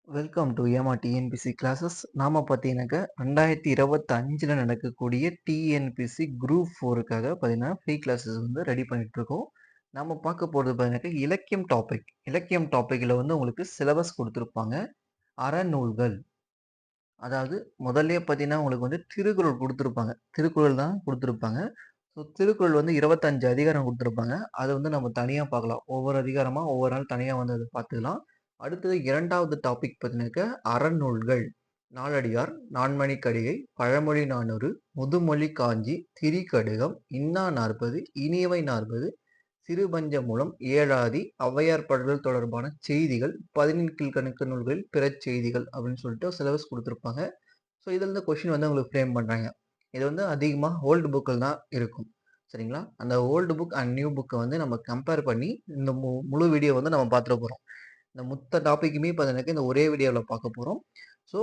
Welcome to ஏமா TNPSC classes. நாம பார்த்தீங்கன்னாக்கா 2025ல் நடக்கக்கூடிய டிஎன்பிசி குரூப் 4க்காக பார்த்தீங்கன்னா ஃப்ரீ கிளாஸஸ் வந்து ரெடி பண்ணிட்டு இருக்கோம். நம்ம பார்க்க போறது பார்த்தீங்கன்னாக்கா இலக்கியம் டாபிக். இலக்கியம் டாபிக்ல வந்து உங்களுக்கு சிலபஸ் கொடுத்துருப்பாங்க. அறநூல்கள். அதாவது முதல்லயே பார்த்தீங்கன்னா உங்களுக்கு வந்து திருக்குறள் கொடுத்துருப்பாங்க. திருக்குறள் தான் கொடுத்துருப்பாங்க. ஸோ திருக்குறள் வந்து 25 அதிகாரம் கொடுத்துருப்பாங்க. அத வந்து நம்ம தனியா பார்க்கலாம். ஒவ்வொரு அதிகாரமா ஒவ்வொரு நாள் தனியா வந்து அத பார்த்துக்கலாம். அடுத்தது 2வது டாபிக் பார்த்தீங்கன்னாக்கா அறநூல்கள். நாலடியார், நான்மணிக்கடிகை, பழமொழி 400, முதுமொழி காஞ்சி, திரிகடுகம், இன்னா 40, இனியவை 40, சிறுபஞ்சமூலம், ஏழாதி, ஔவையார் பாடல்கள் தொடர்பான செய்திகள், 17 கீழ்க்கணக்கு நூல்களில் பிற செய்திகள் அப்படின்னு சொல்லிட்டு சிலபஸ் கொடுத்துருப்பாங்க. ஸோ இதுலேருந்து கொஸ்டின் வந்து உங்களுக்கு ஃப்ரேம் பண்ணுறாங்க. இது வந்து அதிகமாக ஓல்டு புக்கில் தான் இருக்கும். சரிங்களா? அந்த ஓல்டு புக் அண்ட் நியூ புக்கை வந்து நம்ம கம்பேர் பண்ணி இந்த முழு வீடியோ வந்து நம்ம பார்த்துட போகிறோம். இந்த மொத்த டாப்பிக்குமே பார்த்தீங்கன்னாக்கா இந்த ஒரே வீடியோவில் பார்க்க போகிறோம். ஸோ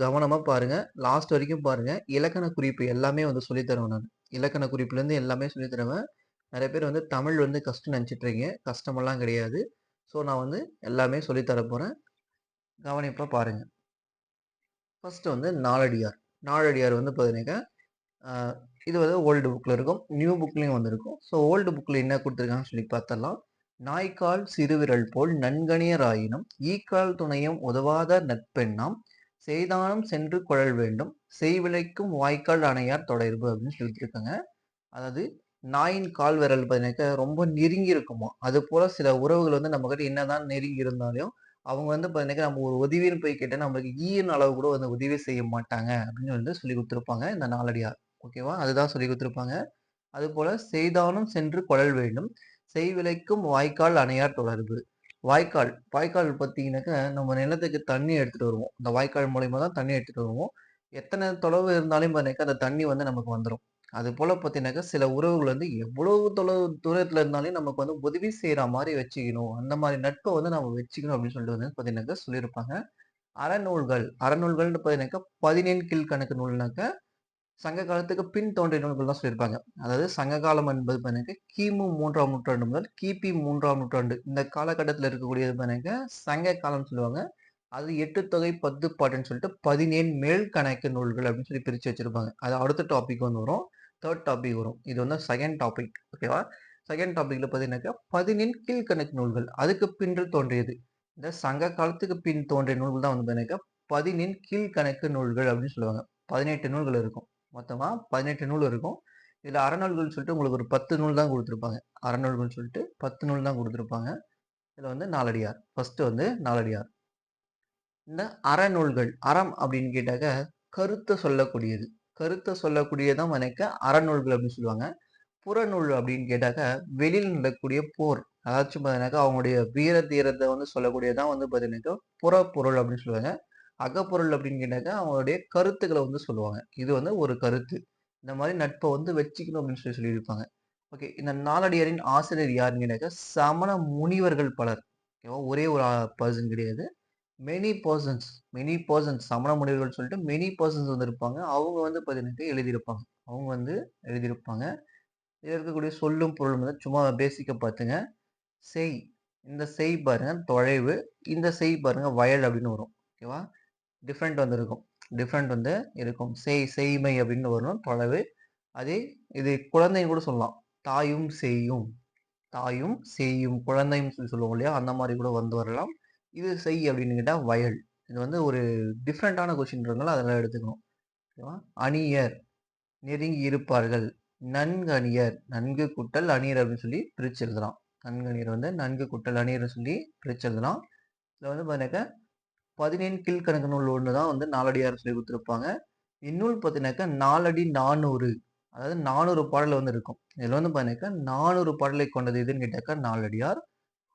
கவனமாக பாருங்கள், லாஸ்ட் வரைக்கும் பாருங்கள். இலக்கண குறிப்பு எல்லாமே வந்து சொல்லித் தருவேன் நான். இலக்கண குறிப்புலேருந்து எல்லாமே சொல்லித் தருவேன். நிறைய பேர் வந்து தமிழ் வந்து கஷ்டம் நினச்சிட்டு இருக்கீங்க. கஷ்டமெல்லாம் கிடையாது. ஸோ நான் வந்து எல்லாமே சொல்லித் தர போகிறேன். கவனிப்பாக பாருங்க. ஃபர்ஸ்ட் வந்து நாலடியார். நாலடியார் வந்து பார்த்தீங்கன்னாக்கா இது வந்து ஓல்டு புக்கில் இருக்கும், நியூ புக்லேயும் வந்திருக்கும். ஸோ ஓல்டு புக்கில் என்ன கொடுத்துருக்காங்கன்னு சொல்லி பார்த்தரலாம். நாய்க்கால் சிறுவிரல் போல் நன்கணியராயினும் ஈக்கால் துணையும் உதவாத நட்பெண்ணாம் செய்தானம் சென்று குழல் வேண்டும் செய்விளைக்கும் வாய்க்கால் அணையார் தொடர்பு அப்படின்னு சொல்லியிருக்காங்க. அதாவது நாயின் கால் விரல் பார்த்தீங்கன்னாக்கா ரொம்ப நெருங்கி இருக்குமா. அது போல சில உறவுகள் வந்து நம்ம கிட்ட என்னதான் நெருங்கி இருந்தாலும் அவங்க வந்து பார்த்தீங்கன்னா நம்ம ஒரு உதவின்னு போய் கேட்டால் நம்மளுக்கு ஈயின் அளவு கூட வந்து உதவி செய்ய மாட்டாங்க அப்படின்னு வந்து சொல்லி கொடுத்துருப்பாங்க இந்த நாலடியார். ஓகேவா? அதுதான் சொல்லி கொடுத்துருப்பாங்க. அது போல செய்தானும் சென்று கொள்ளல் வேண்டும் செய்விளைக்கும் வாய்க்கால் அணையார் தொடர்பு. வாய்க்கால் வாய்க்கால் பார்த்தீங்கன்னாக்கா நம்ம நிலத்துக்கு தண்ணி எடுத்துட்டு வருவோம். இந்த வாய்க்கால் மூலியமா தான் தண்ணி எடுத்துட்டு வருவோம். எத்தனை தொலைவு இருந்தாலும் பார்த்தீங்கன்னாக்கா அந்த தண்ணி வந்து நமக்கு வந்துடும். அது போல பார்த்தீங்கன்னாக்கா சில உறவுகள் வந்து எவ்வளவு தொலைவு தூரத்துல இருந்தாலும் நமக்கு வந்து உதவி செய்யற மாதிரி வச்சுக்கணும். அந்த மாதிரி நட்பை வந்து நம்ம வச்சுக்கணும் அப்படின்னு சொல்லிட்டு வந்து பார்த்தீங்கன்னாக்கா சொல்லியிருப்பாங்க. அறநூல்கள் அறநூல்கள்னு பார்த்தீங்கன்னாக்கா 17 கீழ்க்கணக்கு நூல்னாக்கா சங்க காலத்துக்கு பின் தோன்றிய நூல்கள் தான் சொல்லியிருப்பாங்க. அதாவது சங்க காலம் என்பது பார்த்தீங்கன்னா கிமு 3ஆம் நூற்றாண்டு முதல் கிபி 3ஆம் நூற்றாண்டு இந்த காலகட்டத்தில் இருக்கக்கூடியது பார்த்தீங்கன்னா சங்க காலம்னு சொல்லுவாங்க. அது 8 தொகை 10 பாட்டுன்னு சொல்லிட்டு 17 மேல் கணக்கு நூல்கள் அப்படின்னு சொல்லி பிரிச்சு வச்சிருப்பாங்க. அது அடுத்த டாபிக் வந்து வரும். தேர்ட் டாபிக் வரும். இது வந்து செகண்ட் டாபிக். ஓகேவா? செகண்ட் டாபிக்ல பார்த்தீங்கன்னாக்கா 17 கீழ்க்கணக்கு நூல்கள் அதுக்கு பின்று தோன்றியது. இந்த சங்க காலத்துக்கு பின் தோன்றிய நூல்கள் தான் வந்து பார்த்தீங்கன்னா 17 கீழ்க்கணக்கு நூல்கள் அப்படின்னு சொல்லுவாங்க. 18 நூல்கள் இருக்கும். மொத்தமா 18 நூல் இருக்கும். இதுல அறநூல்கள்னு சொல்லிட்டு உங்களுக்கு ஒரு 10 நூல் தான் கொடுத்துருப்பாங்க. அறநூல்கள்னு சொல்லிட்டு 10 நூல் தான் கொடுத்துருப்பாங்க. இதுல வந்து நாலடியார். ஃபர்ஸ்ட் வந்து நாலடியார். இந்த அறநூல்கள் அறம் அப்படின்னு கேட்டாக்க கருத்தை சொல்லக்கூடியது. கருத்தை சொல்லக்கூடியதான் எனக்கு அறநூல்கள் அப்படின்னு சொல்லுவாங்க. புறநூல் அப்படின்னு கேட்டாக்க வெளியில் நடக்கக்கூடிய போர். அதாச்சும் பார்த்தீங்கன்னாக்கா அவங்களுடைய வீர தீரத்தை வந்து சொல்லக்கூடியதான் வந்து பார்த்தீங்கன்னாக்கா புறப்பொருள் அப்படின்னு சொல்லுவாங்க. அகப்பொருள் அப்படின்னு கேட்டாக்கா அவங்களுடைய கருத்துக்களை வந்து சொல்லுவாங்க. இது வந்து ஒரு கருத்து. இந்த மாதிரி நட்பை வந்து வச்சுக்கணும் அப்படின்னு சொல்லி சொல்லியிருப்பாங்க. ஓகே, இந்த நாலடியாரின் ஆசிரியர் யாருன்னு கேட்டாக்கா சமண முனிவர்கள் பலர். ஓகேவா? ஒரே ஒரு பர்சன் கிடையாது. மெனி பர்சன்ஸ் மெனி பர்சன்ஸ் சமண முனிவர்கள் சொல்லிட்டு மெனி பர்சன்ஸ் வந்து இருப்பாங்க. அவங்க வந்து பார்த்தீங்கன்னாக்கா எழுதியிருப்பாங்க. அவங்க வந்து எழுதியிருப்பாங்க. இதில் இருக்கக்கூடிய சொல்லும் பொருளும் வந்து சும்மா பேசிக்கா பார்த்துங்க. செய். இந்த செய் பாருங்க தொலைவு. இந்த செய் பாருங்க வயல் அப்படின்னு வரும். ஓகேவா? டிஃப்ரெண்ட் வந்து இருக்கும். டிஃப்ரெண்ட் வந்து இருக்கும். செய்மை அப்படின்னு வரும் தொலைவு. அதே இது குழந்தைன்னு கூட சொல்லலாம். தாயும் சேயும். தாயும் சேயும் குழந்தையும் சொல்லி சொல்லுவோம் இல்லையா? அந்த மாதிரி கூட வந்து வரலாம். இது செய் அப்படின்னு கேட்டா வயல். இது வந்து ஒரு டிஃப்ரெண்டான கொஸ்டின்றதுனால அதெல்லாம் எடுத்துக்கணும். ஓகேவா? அணியர் நெருங்கி இருப்பார்கள். நன்கணியர் நன்கு குட்டல் அணியர் அப்படின்னு சொல்லி பிரிச்சு எழுதலாம். நன்கணியர் வந்து நன்கு குட்டல் அணியர் சொல்லி பிரிச்சு எழுதலாம். இதுல வந்து பாத்தீங்கன்னாக்கா 17 கீழ்க்கணக்கு நூல் ஒன்று தான் வந்து நாலடியார் சொல்லி கொடுத்துருப்பாங்க. இந்நூல் பார்த்தீங்கன்னாக்கா 4 அடி 400, அதாவது 400 பாடல் வந்து இருக்கும். இதுல வந்து பாத்தீங்கன்னாக்கா 400 பாடலை கொண்டது எதுன்னு கேட்டாக்கா நாலடியார்.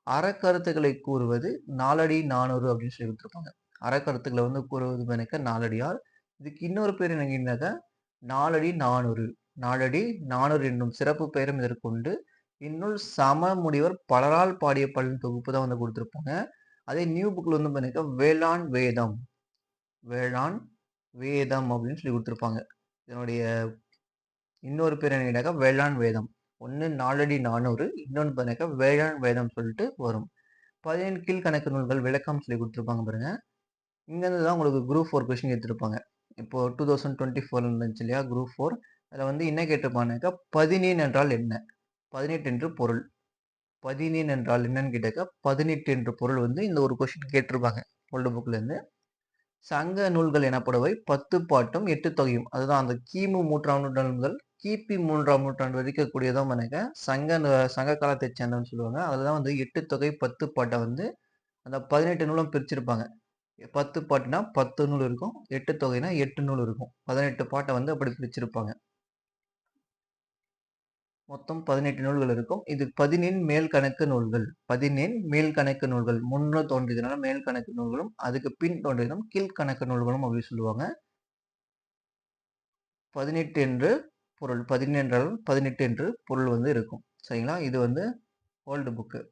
அறக்கருத்துக்களை கூறுவது 4 அடி 400 அப்படின்னு சொல்லி கொடுத்துருப்பாங்க. அறக்கருத்துக்களை வந்து கூறுவது பார்த்தீங்கன்னாக்கா நாலடியார். இதுக்கு இன்னொரு பேர் என்ன கேட்டீங்கன்னாக்கா 4 அடி 400. 4 அடி 400 என்னும் சிறப்பு பெயரும் இதற்குண்டு. இந்நூல் சமமுனிவர் பலரால் பாடிய பல்லின் தொகுப்பு தான் வந்து கொடுத்துருப்பாங்க. அதே நியூ புக்ல வந்து பார்த்தீங்கன்னா வேளாண் வேதம். வேளாண் வேதம் அப்படின்னு சொல்லி கொடுத்துருப்பாங்க. இதனுடைய இன்னொரு பேர் என்ன கேட்டாக்கா வேளாண் வேதம். ஒன்று 4 அடி 400, இன்னொன்று பார்த்தீங்கன்னாக்கா வேளாண் வேதம் சொல்லிட்டு வரும். 17 கீழ்க்கணக்கு நூல்கள் விளக்கம் சொல்லி கொடுத்துருப்பாங்க பாருங்க. இங்கேருந்து தான் உங்களுக்கு குரூப் 4 கொஸ்டின் கேட்டிருப்பாங்க. இப்போ 2024 இருந்துச்சு இல்லையா? குரூப் 4 அதில வந்து என்ன கேட்டிருப்பாங்கனாக்கா, 18 என்றால் என்ன? 18 என்று பொருள். 18 என்றால் என்னன்னு கேட்டாக்கா, 18 என்ற பொருள் வந்து இந்த ஒரு கொஸ்டின் கேட்டிருப்பாங்க. ஓல்டு புக்லேருந்து. சங்க நூல்கள் எனப்படுவை 10 பாட்டும் 8 தொகையும். அதுதான் அந்த கிமு 3ஆம் நூற்றாண்டு முதல் கிபி 3ஆம் நூற்றாண்டு வரைக்கும் இருக்கக்கூடியதான் பாருங்க சங்க காலத்தைச் சேர்ந்தவன்னு சொல்லுவாங்க. அதில தான் வந்து 8 தொகை 10 பாட்ட வந்து அந்த 18 நூலும் பிரிச்சிருப்பாங்க. 10 பாட்டுனா 10 நூல் இருக்கும். 8 தொகைனா 8 நூல் இருக்கும். 18 பாட்ட வந்து அப்படி பிரிச்சிருப்பாங்க. மொத்தம் 18 நூல்கள் இருக்கும். இது 18 மேல்கணக்கு நூல்கள். 18 மேல்கணக்கு நூல்கள். முன்ன தோன்றியதுனால மேல்கணக்கு நூல்களும், அதுக்கு பின் தோன்றியதும் கீழ்கணக்கு நூல்களும் அப்படி சொல்லுவாங்க. 18 என்று பொருள். 18 என்றால் 18 என்று பொருள் வந்து இருக்கும். சரிங்களா? இது வந்து ஓல்டு புக்கு.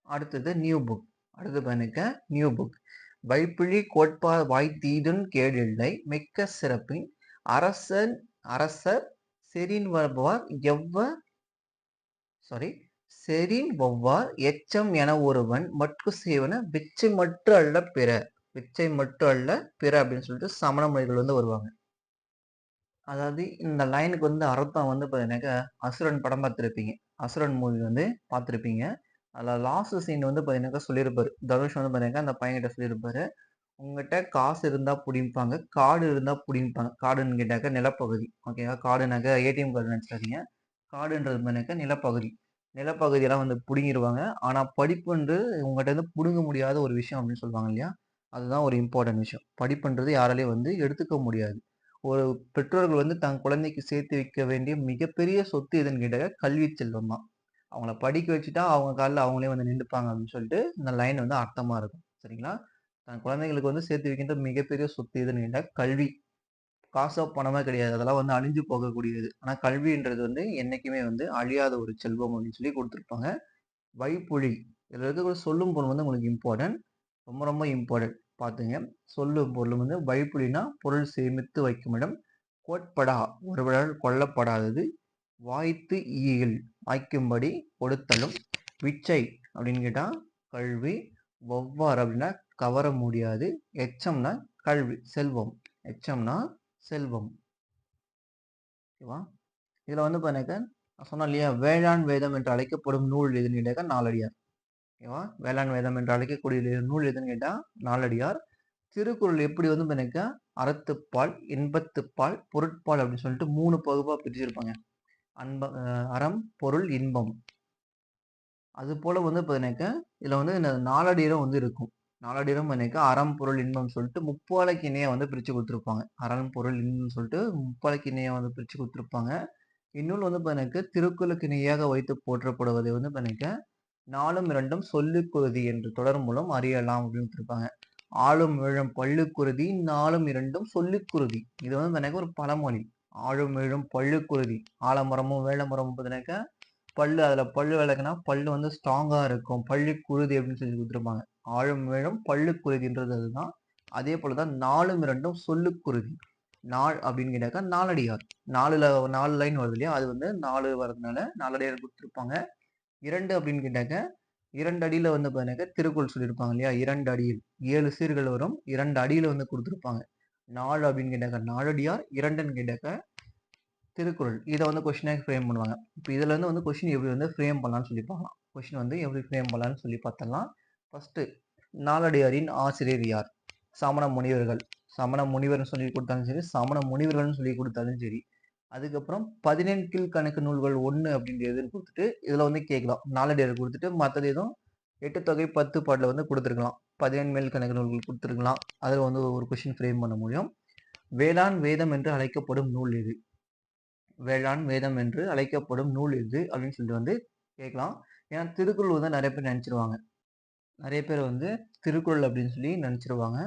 அடுத்தது நியூ புக். அடுத்து பாருங்க நியூ புக். வைப்பிழி கோட்பா வாய்த்தீதுன் கேடில்லை மிக்க சிறப்பின் அரசர் செறின்வவ்வார் செறின்வவ்வார் எச்சம் என ஒருவன் மட்கு செய்வன விச்சை மற்று அல்ல பிற. விச்சை மற்று அல்ல பிற அப்படின்னு சொல்லிட்டு சமண மொழிகள் வந்து வருவாங்க. அதாவது இந்த லைனுக்கு வந்து அர்த்தம் வந்து பார்த்தீங்கன்னாக்கா, அசுரன் படம் பார்த்துருப்பீங்க. அசுரன் மூவி வந்து பார்த்துருப்பீங்க. அதில லாஸ்ட் சீன் வந்து பார்த்தீங்கன்னாக்கா சொல்லியிருப்பாரு. தனுஷ் வந்து பார்த்தீங்கன்னா, அந்த பையன்கிட்ட சொல்லியிருப்பாரு. உங்கட்ட காசு இருந்தா புடிங்கிப்பாங்க. காடு இருந்தா புடிங்கிப்பாங்க. காடுன்னு கேட்டாக்கா நிலப்பகுதி. ஓகேவா? காடுனாக்கா ஏடிஎம் கார்டு நெனச்சுக்காதீங்க. காடுன்றது பார்த்தீங்கன்னாக்கா நிலப்பகுதி. நிலப்பகுதியெல்லாம் வந்து புடுங்கிருவாங்க. ஆனா படிப்புன்றது உங்கட்ட இருந்து புடுங்க முடியாத ஒரு விஷயம் அப்படின்னு சொல்லுவாங்க இல்லையா? அதுதான் ஒரு இம்பார்ட்டன்ட் விஷயம். படிப்புன்றது யாராலயும் வந்து எடுத்துக்க முடியாது. ஒரு பெற்றோர்கள் வந்து தன் குழந்தைக்கு சேர்த்து வைக்க வேண்டிய மிகப்பெரிய சொத்து எதுன்னு கேட்டாக்கா, கல்வி செல்வம் தான். அவங்கள படிக்க வச்சுட்டா, அவங்க கால்ல அவங்களே வந்து நின்டுப்பாங்க அப்படின்னு சொல்லிட்டு, இந்த லைன் வந்து அர்த்தமா இருக்கும். சரிங்களா? தன் குழந்தைகளுக்கு வந்து சேர்த்து வைக்கின்ற மிகப்பெரிய சொத்து எதுன்னு கேட்டா, கல்வி. காசோ, பணமோ கிடையாது. அதெல்லாம் வந்து அழிஞ்சு போகக்கூடியது. ஆனா கல்வின்றது வந்து என்னைக்குமே வந்து அழியாத ஒரு செல்வம் அப்படின்னு சொல்லி குடுத்துருப்பாங்க. வைப்புழி. இதுல இருக்கக்கூடிய சொல்லும் பொருள் வந்து உங்களுக்கு இம்பார்ட்டன்ட். ரொம்ப ரொம்ப இம்பார்ட்டன்ட். பாத்துங்க. சொல்லும் பொருளும் வந்து வைப்புழினா பொருள் சேமித்து வைக்கும் இடம். கோட்படா ஒருவரால் கொல்லப்படாதது. வாய்த்து ஈகில் வாய்க்கும்படி கொடுத்தலும். விச்சை அப்படின்னு கேட்டா கல்வி. ஒவ்வாறு அப்படின்னா கவர முடியாது. எச்சம்னா கல்வி, செல்வம். எச்சம்னா செல்வம். ஓகேவா? இதுல வந்து பாருங்க, நான் சொன்னேன் இல்லையா? வேளாண் வேதம் என்று அழைக்கப்படும் நூல் எதுன்னு கேட்டாக்கா நாலடியார். ஓகேவா? வேளாண் வேதம் என்று அழைக்கக்கூடிய நூல் எதுன்னு கேட்டா நாலடியார். திருக்குறள் எப்படி வந்து பாத்தீங்கன்னாக்கா, அறத்துப்பால், இன்பத்துப்பால், பொருட்பால் அப்படின்னு சொல்லிட்டு 3 பகுப்பா பிரிச்சிருப்பாங்க. அறம், பொருள், இன்பம். அது போல வந்து பாத்தீங்கன்னாக்கா, இதுல வந்து இந்த நாலடியாரும் வந்து இருக்கும். நாலடியாரும் பாத்தீங்கன்னாக்கா, அறம், பொருள், இன்பம் சொல்லிட்டு முப்பாலைக்கு இணையா வந்து பிரிச்சு குடுத்துருப்பாங்க. அறம், பொருள், இன்பம்னு சொல்லிட்டு முப்பாலைக்கு இணையா வந்து பிரிச்சு குடுத்துருப்பாங்க. இந்நூல் வந்து பாத்தீங்கன்னாக்கா, திருக்குறளுக்கு இணையாக வைத்து போற்றப்படுவதை வந்து பாத்தீங்கன்னாக்கா, நாலும் இரண்டும் சொல்லுக்குறுதி என்று தொடர் மூலம் அறியலாம் அப்படின்னு குடுத்திருப்பாங்க. ஆளும் ஏழும் பள்ளுக்குறுதி, நாலும் இரண்டும் சொல்லுக்குறுதி. இது வந்து பாத்தீங்கன்னாக்கா ஒரு பழமொழி. ஆழும் ஏழும் பள்ளுக்குறுதி. ஆலமரமும் வேலமரமும் பாத்தீங்கன்னாக்கா, அதுல பல்லு விளக்குனா பல்லு வந்து ஸ்ட்ராங்கா இருக்கும். பள்ளி குருதி அப்படின்னு சொல்லி குடுத்திருப்பாங்க. ஆழும் ஏழும் பள்ளுக்குறுதின்றது அதுதான். அதே போலதான் நாலும் இரண்டும் சொல்லுக்குறுதி. நாள் அப்படின்னு கேட்டாக்கா நாலடியார். 4 லைன் வருது இல்லையா? அது வந்து 4 வரதுனால நாலடியார் குடுத்திருப்பாங்க. 2 அப்படின்னு கேட்டாக்க, 2 அடியில வந்து பாத்தீங்கன்னாக்கா திருக்குறள் சொல்லியிருப்பாங்க இல்லையா? 2 அடியில் 7 சீர்கள் வரும். 2 அடியில வந்து குடுத்திருப்பாங்க. 4 அப்படின்னு கேட்டாக்கா நாலடியார், 2ன்னு கேட்டாக்கா திருக்குறள். இத வந்து கொஸ்டினா ஃப்ரேம் பண்ணுவாங்க. இப்ப இதுல இருந்து வந்து கொஸ்டின் எப்படி வந்து ஃப்ரேம் பண்ணலாம்னு சொல்லி பார்க்கலாம். கொஸ்டின் வந்து எப்படி ஃப்ரேம் பண்ணலாம்னு சொல்லி பார்த்தரலாம். ஃபர்ஸ்ட் நாலடியாரின் ஆசிரியர் யார்? சமண முனிவர்கள். சமண முனிவர்ன்னு சொல்லி குடுத்தாலும் சரி, சமண முனிவர்கள்னு சொல்லி குடுத்தாலும் சரி. அதுக்கப்புறம் 17 கீழ்க்கணக்கு நூல்கள் 1 அப்படின்றதுன்னு குடுத்துட்டு, இதுல வந்து கேட்கலாம். நாலடியார் குடுத்துட்டு மத்தது எதுவும் 8 தொகை 10 பாட்டுல வந்து குடுத்துருக்கலாம். 17 மேல்கணக்கு நூல்கள் குடுத்துருக்கலாம். அதுல வந்து ஒரு கொஸ்டின் ஃப்ரேம் பண்ண முடியும். வேளாண் வேதம் என்று அழைக்கப்படும் நூல் எது? வேளாண் வேதம் என்று அழைக்கப்படும் நூல் எது அப்படின்னு சொல்லிட்டு வந்து கேட்கலாம். ஏன்னா திருக்குறள் வந்து நிறைய பேர் நினைச்சிருவாங்க. நிறைய பேர் வந்து திருக்குறள் அப்படின்னு சொல்லி நினைச்சிருவாங்க.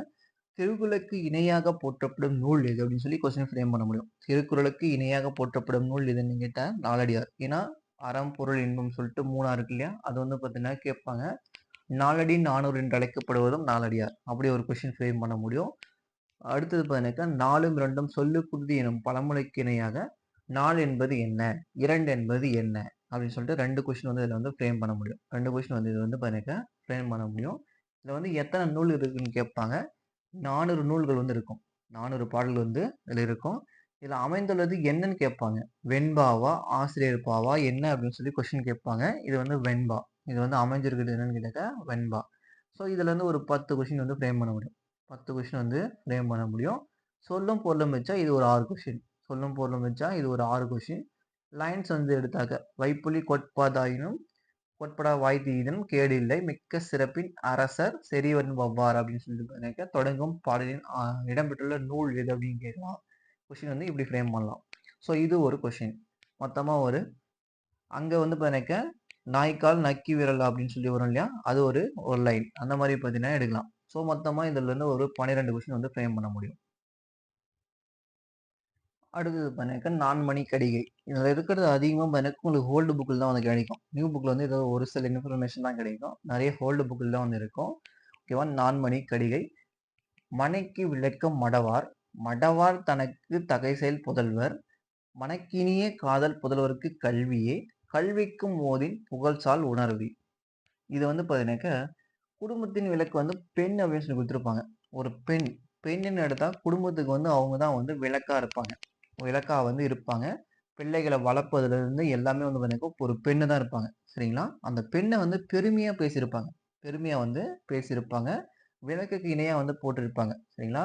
திருக்குறளுக்கு இணையாக போற்றப்படும் நூல் எது அப்படின்னு சொல்லி கொஸ்டின் ஃப்ரேம் பண்ண முடியும். திருக்குறளுக்கு இணையாக போற்றப்படும் நூல் எதுன்னு கேட்டா நாலடியார். ஏன்னா அறம், பொருள், இன்பம் சொல்லிட்டு 3 இருக்கு இல்லையா? அது வந்து பார்த்தீங்கன்னா கேட்பாங்க. நாலடி நானூறு என்று அழைக்கப்படுவதும் நாலடியார். அப்படி ஒரு கொஸ்டின் ஃப்ரேம் பண்ண முடியும். அடுத்தது பார்த்தீங்கன்னாக்கா, 4ம் 2ம் சொல்லுக்குறுதி எனும் பழமொழிக்கு இணையாக 4 என்பது என்ன? 2 என்பது என்ன? அப்படின்னு சொல்லிட்டு 2 கொஸ்டின் வந்து இதுல வந்து ஃப்ரேம் பண்ண முடியும். 2 கொஸ்டின் வந்து இது வந்து பார்த்தீங்கன்னாக்கா ஃப்ரேம் பண்ண முடியும். இதுல வந்து எத்தனை நூல் இருக்குன்னு கேட்பாங்க. 400 நூல்கள் வந்து இருக்கும். 400 பாடல் வந்து இதுல இருக்கும். இதுல அமைந்துள்ளது என்னன்னு கேட்பாங்க. வெண்பாவா, ஆசிரியர் பாவா என்ன அப்படின்னு சொல்லி கொஸ்டின் கேட்பாங்க. இது வந்து வெண்பா. இது வந்து அமைஞ்சிருக்கிறது என்னன்னு கேட்டாக்கா வெண்பா. ஸோ இதுல இருந்து ஒரு 10 கொஸ்டின் வந்து ஃப்ரேம் பண்ண முடியும். 10 கொஸ்டின் வந்து ஃப்ரேம் பண்ண முடியும். சொல்லும் பொருளும் வச்சா இது ஒரு 6 கொஸ்டின். சொல்லும் பொருளும் வச்சா இது ஒரு 6 கொஸ்டின். லைன்ஸ் வந்து எடுத்தாக்க வைப்புலி கொட்பாதாயினும் கொட்படா வாய் தீயினும் கேடு இல்லை மிக்க சிறப்பின் அரசர் செறிவன் வவ்வார் அப்படின்னு சொல்லிட்டு தொடங்கும் பாடலின் இடம்பெற்றுள்ள நூல் எது அப்படின்னு கேட்கலாம். கொஸ்டின் வந்து இப்படி ஃப்ரேம் பண்ணலாம். ஸோ இது ஒரு கொஸ்டின். மொத்தமா ஒரு அங்க வந்து பாத்தீங்கன்னாக்க நாய்க்கால் நக்கி விரல் அப்படின்னு சொல்லி வரும் இல்லையா, அது ஒரு ஒரு லைன் அந்த மாதிரி பார்த்தீங்கன்னா எடுக்கலாம். ஸோ மொத்தமா இதுல இருந்து ஒரு 12 கொஸ்டின் வந்து ஃப்ரேம் பண்ண முடியும். அடுத்தது பார்த்தீங்கன்னாக்கா நான்மணி கடிகை. இதுல இருக்கிறது அதிகமா பார்த்தீங்கன்னா உங்களுக்கு ஓல்டு புக்கில் தான் வந்து கிடைக்கும். நியூ புக்ல வந்து ஏதோ ஒரு சில இன்ஃபர்மேஷன் தான் கிடைக்கும். நிறைய ஓல்டு புக்கில் தான் வந்து இருக்கும். ஓகேவா? நான்மணி கடிகை. மனைக்கு விளக்கம் மடவார். மடவார் தனக்கு தகைசெயல் புதல்வர். மனக்கினிய காதல் புதல்வருக்கு கல்வியே. கல்விக்கும் ஓதின் புகழ்சால் உணர்வி. இது வந்து பார்த்தீங்கன்னாக்கா குடும்பத்தின் விளக்கு வந்து பெண் அப்படின்னு சொல்லி கொடுத்துருப்பாங்க. ஒரு பெண். பெண்ணுன்னு எடுத்தா குடும்பத்துக்கு வந்து அவங்க தான் வந்து விளக்கா இருப்பாங்க. விளக்கா வந்து இருப்பாங்க. பிள்ளைகளை வளர்ப்பதுல இருந்து எல்லாமே வந்து பார்த்தீங்கன்னா ஒரு பெண்ணு தான் இருப்பாங்க. சரிங்களா? அந்த பெண்ணை வந்து பெருமையா பேசியிருப்பாங்க. பெருமையா வந்து பேசியிருப்பாங்க. விளக்குக்கு இணையா வந்து போட்டிருப்பாங்க. சரிங்களா?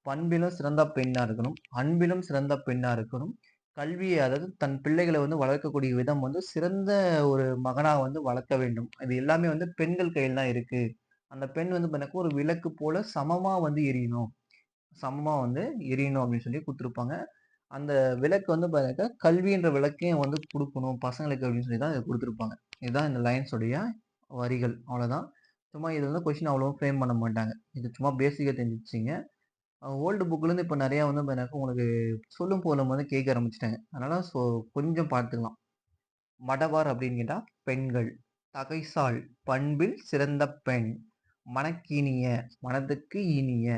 பண்பிலும் சிறந்த பெண்ணா இருக்கணும். அன்பிலும் சிறந்த பெண்ணா இருக்கணும். கல்வியை அதாவது தன் பிள்ளைகளை வந்து வளர்க்கக்கூடிய விதம் வந்து சிறந்த ஒரு மகனா வந்து வளர்க்க வேண்டும். இது எல்லாமே வந்து பெண்கள் கையில் தான் இருக்கு. அந்த பெண் வந்து பார்த்தீங்கன்னா ஒரு விளக்கு போல சமமா வந்து எரியணும். சமமா வந்து எரியணும் அப்படின்னு சொல்லி குடுத்துருப்பாங்க. அந்த விளக்கு வந்து பார்த்தீங்கன்னாக்கா, கல்வின்ற விளக்கையும் வந்து குடுக்கணும் பசங்களுக்கு அப்படின்னு சொல்லி தான் இத குடுத்துருப்பாங்க. இதுதான் இந்த லைன்ஸ் உடைய வரிகள். அவ்வளோதான். சும்மா இது வந்து கொஸ்டின் அவ்வளவா ஃப்ரேம் பண்ண மாட்டாங்க. இது சும்மா பேசிக்கா தெரிஞ்சு வச்சுக்கங்க. ஓல்டு புக்லேருந்து இப்ப நெறையா வந்து பார்த்தீங்கன்னாக்கா, உங்களுக்கு சொல்லும் பொருளும் வந்து கேட்க ஆரம்பிச்சுட்டாங்க. அதனால கொஞ்சம் பார்த்துக்கலாம். மடவார் அப்படின்னு கேட்டா பெண்கள். தகைசால் பண்பில் சிறந்த பெண். மனக்கினிய மனதுக்கு இனிய.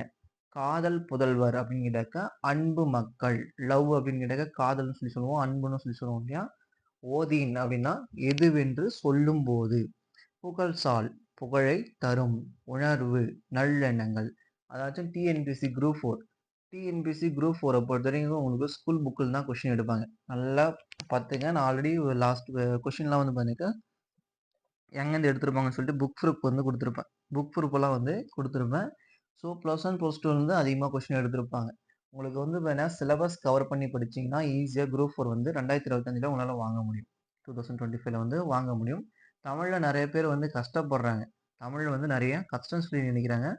காதல் புதல்வர் அப்படின்னு கேட்டாக்கா அன்பு மக்கள். லவ் அப்படின்னு கேட்டாக்கா காதல்னு சொல்லி சொல்லுவோம். அன்புன்னு சொல்லி சொல்லுவோம் இல்லையா? ஓதின் அப்படின்னா எதுவென்று சொல்லும்போது. புகழ்சால் புகழை தரும். உணர்வு நல்லெண்ணங்கள். அதாச்சும் டிஎன்பிஎஸ்சி குரூப் 4. டிஎன்பிஎஸ்சி குரூப் 4 பொறுத்தவரைக்கும் உங்களுக்கு ஸ்கூல் புக்கில் தான் கொஸ்டின் எடுப்பாங்க. நல்லா பார்த்துங்க. நான் ஆல்ரெடி லாஸ்ட் கொஸ்டின்லாம் வந்து பார்த்தீங்கன்னா எங்கேருந்து எடுத்திருப்பாங்கன்னு சொல்லிட்டு புக் ப்ரூஃப் வந்து குடுத்துருப்பேன். புக் ப்ரூஃப்லாம் வந்து குடுத்துருப்பேன். ஸோ +1 +2 வந்து அதிகமா கொஸ்டின் எடுத்திருப்பாங்க. உங்களுக்கு வந்து வேணா சிலபஸ் கவர் பண்ணி படிச்சீங்கன்னா, ஈஸியா குரூப் 4 வந்து 2025ல உங்களால வாங்க முடியும். 2025ல வந்து வாங்க முடியும். தமிழ்ல நெறைய பேர் வந்து கஷ்டப்படுறாங்க. தமிழ்ல வந்து நெறைய கஷ்டம்னு சொல்லி நினைக்கிறாங்க.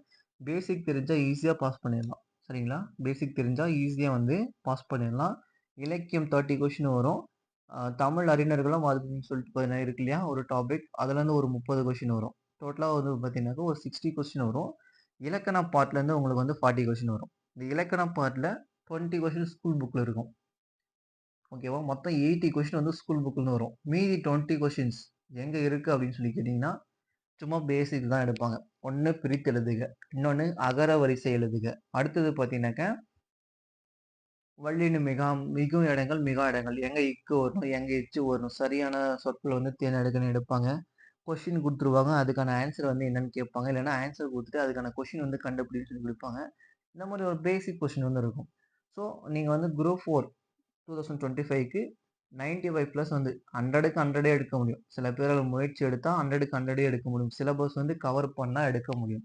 பேசிக் தெரிஞ்சா ஈஸியா பாஸ் பண்ணிடலாம். சரிங்களா? பேசிக் தெரிஞ்சா ஈஸியா வந்து பாஸ் பண்ணிடலாம். இலக்கியம் 30 கொஸ்டின் வரும். தமிழ் அறிஞர்களும் அதுன்னு சொல்லிட்டு பார்த்தீங்கன்னா இருக்கு இல்லையா? ஒரு டாபிக். அதுலேருந்து ஒரு 30 கொஸ்டின் வரும். டோட்டலா வந்து பார்த்தீங்கன்னாக்கா ஒரு 60 கொஸ்டின் வரும். இலக்கண பார்ட்லேருந்து உங்களுக்கு வந்து 40 கொஸ்டின் வரும். இந்த இலக்கண பார்ட்ல 20 கொஸ்டின் ஸ்கூல் புக்ல இருக்கும். ஓகேவா? மொத்தம் 80 கொஸ்டின் வந்து ஸ்கூல் புக்லருந்து வரும். மீதி 20 கொஸ்டின்ஸ் எங்க இருக்கு அப்படின்னு சொல்லி கேட்டீங்கன்னா, சும்மா பேசிக் தான் எடுப்பாங்க. ஒண்ணு பிரித்து எழுதுக. இன்னொன்னு அகர வரிசை எழுதுக. அடுத்தது பார்த்தீங்கன்னாக்கா வல்லினம் மிகும் இடங்கள், மிகா இடங்கள். எங்க இக்கு வரணும், எங்க எச்சு வரணும். சரியான சொற்கள வந்து தேர்ந்தெடுக்கன்னு எடுப்பாங்க. கொஸ்டின் குடுத்துருவாங்க. அதுக்கான ஆன்ஸர் வந்து என்னன்னு கேட்பாங்க. இல்லன்னா ஆன்ஸர் குடுத்துட்டு அதுக்கான கொஸ்டின் வந்து கண்டுபிடின்னு சொல்லி குடுப்பாங்க. இந்த மாரி ஒரு பேசிக் கொஸ்டின் வந்து இருக்கும். ஸோ நீங்க வந்து குரூப் 4 2025க்கு 95 பிளஸ் வந்து 100க்கு 100 எடுக்க முடியும். சில பேரால முயற்சி எடுத்தா 100க்கு 100 எடுக்க முடியும். சிலபஸ் வந்து கவர் பண்ணா எடுக்க முடியும்.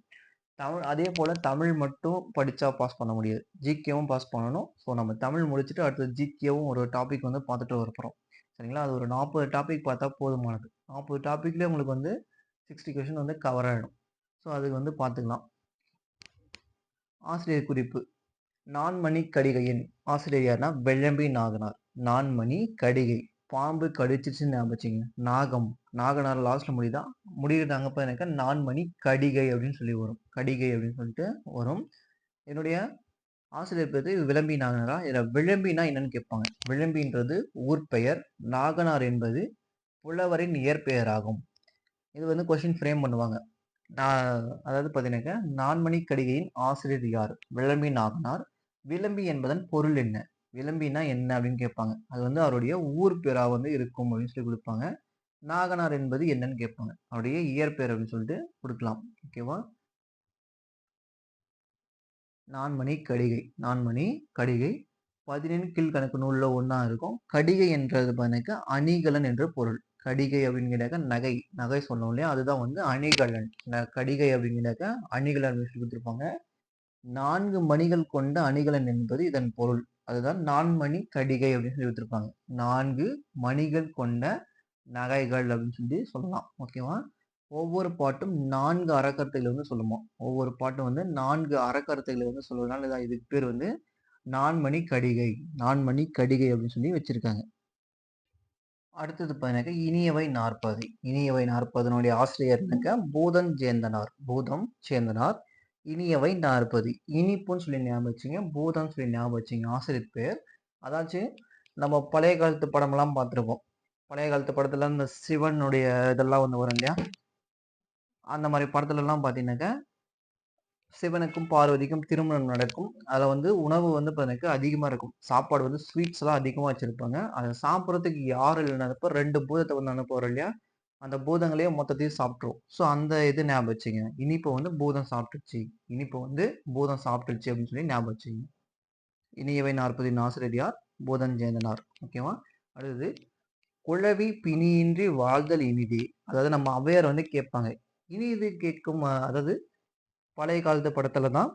அதே போல தமிழ் மட்டும் படிச்சா பாஸ் பண்ண முடியாது. ஜிகேவும் பாஸ் பண்ணணும். ஸோ நம்ம தமிழ் முடிச்சுட்டு அடுத்து ஜிகேவும் ஒரு டாபிக் வந்து பார்த்துட்டு வரப்போறோம். சரிங்களா? அது ஒரு 40 டாபிக் பார்த்தா போதுமானது. 40 டாபிக்லயே உங்களுக்கு வந்து 60 கொஸ்டின் வந்து கவர் ஆயிடும். ஸோ அது வந்து பார்த்துக்கலாம். ஆசிரியர் குறிப்பு. நான்மணி கடிகையின் ஆசிரியர் யாருன்னா வெள்ளம்பி நாகனார். நான்மணி கடிகை. பாம்பு கடிச்சிச்சுன்னு ஞாபகம் வச்சுக்கங்க. நாகம். நாகனார் லாஸ்ட்ல முடியுதா? முடியுதாங்கப்ப எனக்கு நான்மணி கடிகை அப்படின்னு சொல்லி வரும். கடிகை அப்படின்னு சொல்லிட்டு வரும். என்னுடைய ஆசிரியர் பேரு விளம்பி நாகனாரா? இதுல விளம்பினா என்னன்னு கேட்பாங்க. விளம்பின்றது ஊர் பெயர். நாகனார் என்பது புலவரின் இயற்பெயராகும். இது வந்து கொஸ்டின் ஃப்ரேம் பண்ணுவாங்க. நான் அதாவது பார்த்தீங்கன்னாக்க, நான்மணி கடிகையின் ஆசிரியர் யார்? விளம்பி நாகனார். விளம்பி என்பதன் பொருள் என்ன? விளம்பினா என்ன அப்படின்னு கேட்பாங்க. அது வந்து அவருடைய ஊர் பேரா வந்து இருக்கும் அப்படின்னு சொல்லி குடுப்பாங்க. நாகனார் என்பது என்னன்னு கேட்பாங்க. அவருடைய இயற்பெயர் அப்படின்னு சொல்லிட்டு குடுக்கலாம். ஓகேவா? நான்மணி கடிகை. நான்மணி கடிகை 17 கீழ்க்கணக்கு நூல்ல ஒண்ணா இருக்கும். கடிகை என்றது பாத்தீங்கன்னாக்கா அணிகலன் என்று பொருள். கடிகை அப்படின்னு கேட்டாக்கா நகை. நகை சொன்னோம் இல்லையா? அதுதான் வந்து அணிகலன். கடிகை அப்படின்னு கேட்டாக்கா அணிகலன் அப்படின்னு சொல்லி குடுத்திருப்பாங்க. 4 மணிகள் கொண்ட அணிகலன் என்பது இதன் பொருள். அதுதான் நான்மணி கடிகை அப்படின்னு சொல்லி குடுத்திருப்பாங்க. 4 மணிகள் கொண்ட நகைகள் அப்படின்னு சொல்லி சொல்லலாம். ஓகேவா? ஒவ்வொரு பாட்டும் 4 அறக்கருத்துக்களை வந்து சொல்லுமா. ஒவ்வொரு பாட்டும் வந்து 4 அறக்கருத்துக்களை வந்து சொல்வதனால இதுக்கு பேர் வந்து நான்மணி கடிகை. நான்மணி கடிகை அப்படின்னு சொல்லி வச்சிருக்காங்க. அடுத்தது பார்த்தீங்கன்னாக்கா இனியவை 40. இனியவை 40னுடைய ஆசிரியர்னாக்கா பூதன் சேந்தனார். பூதம் சேந்தனார். இனியவை 40. இனிப்புன்னு சொல்லி ஞாபகம் வச்சுங்க. பூதம்னு சொல்லி ஞாபகம் வச்சுங்க. ஆசிரியர் பேர். அதாச்சும் நம்ம பழைய காலத்து படமெல்லாம் பார்த்துருப்போம். பழைய காலத்து படத்துல இந்த சிவனுடைய இதெல்லாம் வந்து வரும் இல்லையா? அந்த மாதிரி படத்துலலாம் பார்த்தீங்கன்னாக்கா சிவனுக்கும் பார்வதிக்கும் திருமணம் நடக்கும். அதுல வந்து உணவு வந்து பார்த்தீங்கன்னாக்கா அதிகமா இருக்கும். சாப்பாடு வந்து ஸ்வீட்ஸ்லாம் அதிகமா வச்சிருப்பாங்க. அத சாப்பிடுறதுக்கு யாரும் இல்லைனாப்ப 2 பூதத்த வந்து அனுப்புவாரு இல்லையா? அந்த பூதங்களையே மொத்தத்தையும் சாப்பிட்டுரும். ஸோ அந்த இது ஞாபகம் வச்சுங்க. இனிப்ப வந்து பூதம் சாப்பிட்டுருச்சு. இனிப்ப வந்து பூதம் சாப்பிட்டுருச்சு அப்படின்னு சொல்லி ஞாபகம் வச்சுங்க. இனியவை 40 ஆசிரியர் யார்? பூதன் சேந்தனார். ஓகேவா? அடுத்தது குழவி பிணியின்றி வாழ்தல் இனிதே. அதாவது நம்ம ஔவையார் வந்து கேட்பாங்க. இனிது கேட்கும் அதாவது பழைய காலத்து படத்துல தான்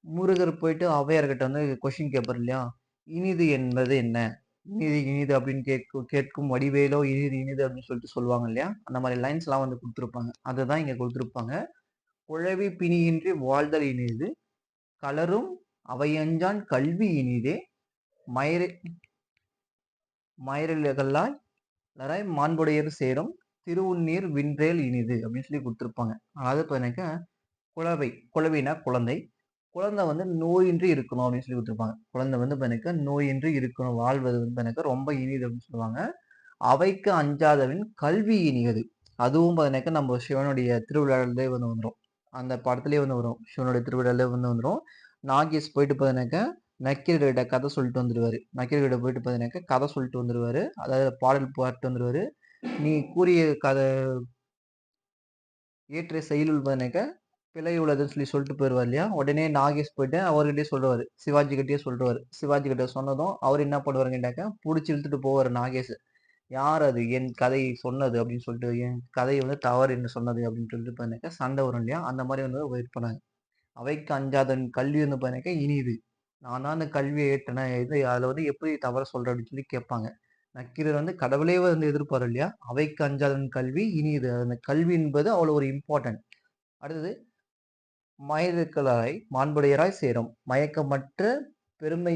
முருகர் போயிட்டு ஔவையார்கிட்ட வந்து கொஸ்டின் கேட்பாரு இல்லையா? இனிது என்பது என்ன? இனிது இனிது அப்படின்னு கேட்கும் வடிவேலோ இனிது இனிது அப்படின்னு சொல்லிட்டு சொல்லுவாங்க இல்லையா? அந்த மாதிரி லைன்ஸ்லாம் வந்து குடுத்திருப்பாங்க. அதுதான் இங்க குடுத்திருப்பாங்க. குழவி பிணியின்றி வாழ்தல் இனிது. களரும் அவையஞ்சான் கல்வி இனிதே. மயிரை மயிரிழகல்லாய் லராய் மாண்புடையர் சேரும் திருவுண்ணீர் வின்றேல் இனிது அப்படின்னு சொல்லி குடுத்திருப்பாங்க. அதாவது பார்த்தீங்கன்னாக்கா குழவினா குழந்தை. குழந்தை வந்து நோயின்றி இருக்கணும் அப்படின்னு சொல்லி குடுத்திருப்பாங்க. குழந்தை வந்து பார்த்தீங்கன்னாக்கா நோயின்றி இருக்கணும். வாழ்வது வந்து பார்த்தீங்கன்னாக்கா ரொம்ப இனிது அப்படின்னு சொல்லுவாங்க. அவைக்கு அஞ்சாதவன் கல்வி இனியது. அதுவும் பார்த்தீங்கன்னாக்கா நம்ம சிவனுடைய திருவிழாவிலே வந்து வந்துரும். அந்த படத்திலேயே வந்து வரும். சிவனுடைய திருவிழாவிலே வந்து வந்துரும். நாகேஷ் போயிட்டு பார்த்தீங்கன்னாக்கா நக்கீரர்கிட்ட கதை சொல்லிட்டு வந்துருவாரு. நக்கீரர்கிட்ட போயிட்டு பார்த்தீங்கன்னாக்கா கதை சொல்லிட்டு வந்துருவாரு. அதாவது பாடல் பாடிட்டு வந்துருவாரு. நீ கூறிய கதை இயற்றிய செய்யுள் பார்த்தீங்கன்னாக்கா பிழை உள்ளதுன்னு சொல்லி சொல்லிட்டு போயிருவார் இல்லையா? உடனே நாகேஷ் போயிட்டு அவர்கிட்டயே சொல்லுவாரு. சிவாஜி கிட்டயே சொல்லுவாரு. சிவாஜி கிட்ட சொன்னதும் அவர் என்ன பண்ணுவாருன்னு கேட்டாக்கா புடிச்சு இழுத்துட்டு போவாரு நாகேஷ். யார் அது என் கதை சொன்னது அப்படின்னு சொல்லிட்டு என் கதை வந்து தவறு என்று சொன்னது அப்படின்னு சொல்லிட்டு பார்த்தீங்கன்னாக்கா சண்டை வரும் இல்லையா? அந்த மாதிரி வந்து வெயிட் பண்ணாங்க. அவைக்கு அஞ்சாதன் கல்வி வந்து பார்த்தீங்கன்னாக்கா இனிது. நான் தான் அந்த கல்வியை ஏற்றேன். இது அதுல வந்து எப்படி தவற சொல்ற அப்படின்னு சொல்லி கேட்பாங்க. நக்கீரர் வந்து கடவுளே வந்து எதிர்ப்பாரு இல்லையா? அவைக்கு அஞ்சாதன் கல்வி இனிது. அந்த கல்வி என்பது அவ்வளவு ஒரு இம்பார்ட்டன்ட். அடுத்தது மயக்கலாய் மாண்புடையராய் சேரும். மயக்கமற்ற பெருமை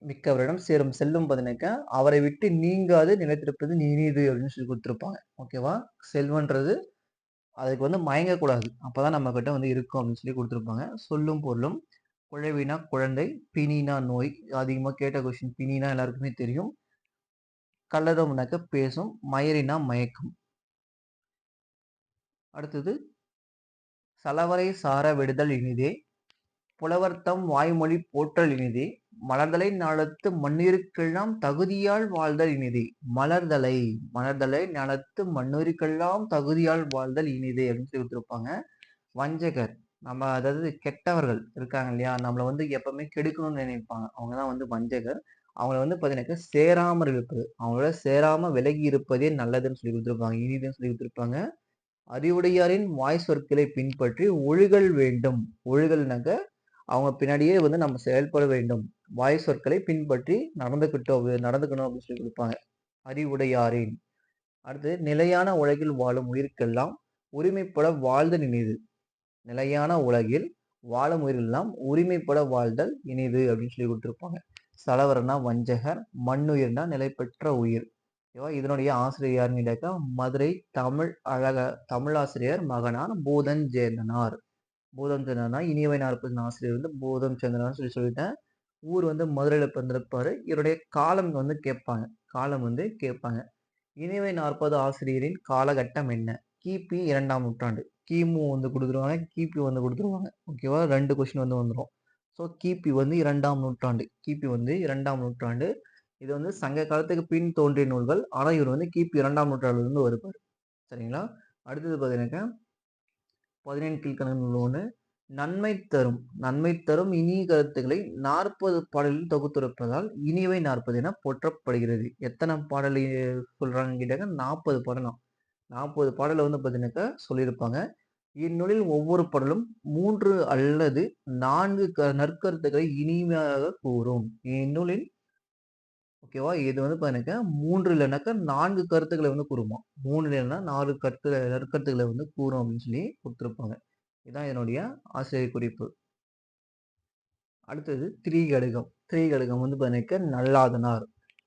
மிக்கவரிடம் சேரும் செல்வம் பார்த்தீங்கன்னாக்கா, அவரை விட்டு நீங்காது நிலைத்திருப்பது இனிது அப்படின்னு சொல்லி குடுத்திருப்பாங்க. ஓகேவா? செல்வம்ன்றது அதுக்கு வந்து மயங்கக்கூடாது. அப்பதான் நம்மகிட்ட வந்து இருக்கும் அப்படின்னு சொல்லி குடுத்திருப்பாங்க. சொல்லும் பொருளும் குழவினா குழந்தை, பிணினா நோய். அதிகமா கேட்ட கொஸ்டின் பிணினா எல்லாருக்குமே தெரியும். கலரம்னாக்க பேசும், மயரினா மயக்கம். அடுத்தது சலவரை சார விடுதல் இனிதே. புலவர்தம் வாய்மொழி போற்றல் இனிதே. மலர்தலை ஞாலத்து மண்ணுயிர்க்கெல்லாம் தகுதியால் வாழ்தல் இனிதே. மலர்தலை மலர்தலை ஞாலத்து மண்ணுயிர்க்கெல்லாம் தகுதியால் வாழ்தல் இனிதே அப்படின்னு சொல்லி குடுத்திருப்பாங்க. வஞ்சகர் நம்ம அதாவது கெட்டவர்கள் இருக்காங்க இல்லையா? நம்மள வந்து எப்பவுமே கெடுக்கணும்னு நினைப்பாங்க. அவங்க தான் வந்து வஞ்சகர். அவங்கள வந்து பார்த்தீங்கன்னாக்கா சேராமல் இருப்பது. அவங்களோட சேராம விலகி இருப்பதே நல்லதுன்னு சொல்லி குடுத்திருப்பாங்க. இனிதுன்னு சொல்லி குடுத்திருப்பாங்க. அறிவுடையாரின் வாய் சொற்களை பின்பற்றி ஒழுகல் வேண்டும். ஒழுகல்னாக்க அவங்க பின்னாடியே வந்து நம்ம செயல்பட வேண்டும். வாய் சொற்களை பின்பற்றி நடந்துக்கணும் அப்படின்னு சொல்லி குடுப்பாங்க. அறிவுடையாரின். அடுத்து நிலையான உலகில் வாழும் உயிர்க்கெல்லாம் உரிமைப்பட வாழ்தல் இனிது. நிலையான உலகில் வாழும் உயிரெல்லாம் உரிமைப்பட வாழ்தல் இனிது அப்படின்னு சொல்லி குடுத்திருப்பாங்க. சலவரனா வஞ்சகர், மண்ணுயிர்னா நிலைபெற்ற உயிர். ஓகேவா? இதனுடைய ஆசிரியர் யாருன்னு கேட்டாக்கா மதுரை தமிழாசிரியர் மகனார் பூதன் சேந்தனார். பூதம் சேந்தனார்னா இனியவை 40 ஆசிரியர் வந்து பூதம் சேந்தனார்னு சொல்லி சொல்லிட்டேன். ஊர் வந்து மதுரையில பிறந்திருப்பாரு. இவருடைய காலம் வந்து கேட்பாங்க. காலம் வந்து கேட்பாங்க. இனியவை 40 ஆசிரியரின் காலகட்டம் என்ன? கிபி 2ஆம் நூற்றாண்டு. கிமு வந்து குடுத்துருவாங்க. கிபி வந்து குடுத்துருவாங்க. ஓகேவா? 2 கொஸ்டின் வந்து வந்துரும். ஸோ கிபி வந்து 2ஆம் நூற்றாண்டு. கிபி வந்து 2ஆம் நூற்றாண்டு. இது வந்து சங்க காலத்துக்கு பின் தோன்றிய நூல்கள். ஆனா இவர் வந்து கிபி 2ஆம் நூற்றாண்டுல இருந்து வருவாரு. சரிங்களா? அடுத்தது பார்த்தீங்கன்னாக்கா 17 கீழ்க்கணக்கு நூல் 1 நன்மை தரும் இனிய கருத்துக்களை 40 பாடலில் தொகுத்துரைப்பதால் இனியவை 40 என போற்றப்படுகிறது. எத்தனை பாடல் சொல்றாங்கன்னு கேட்டாக்க 40 பாடலாம். 40 பாடல வந்து பார்த்தீங்கன்னாக்கா சொல்லியிருப்பாங்க. இந்நூலில் ஒவ்வொரு பாடலும் 3 அல்லது 4 நற்கருத்துக்களை இனிமையாக கூறும். இந்நூலில் ஓகேவா? இது வந்து பார்த்தீங்கன்னாக்கா 3 இல்லனாக்கா 4 கருத்துக்கள வந்து கூறுமாம். 3 இல்லன்னா 4 நற்கருத்துக்கள வந்து கூறும் அப்படின்னு சொல்லி குடுத்திருப்பாங்க. இதான் இதனுடைய ஆசிரியர் குறிப்பு. அடுத்தது திரிகடுகம். திரிகடுகம் வந்து பார்த்தீங்கன்னாக்கா நல்லாதனார்.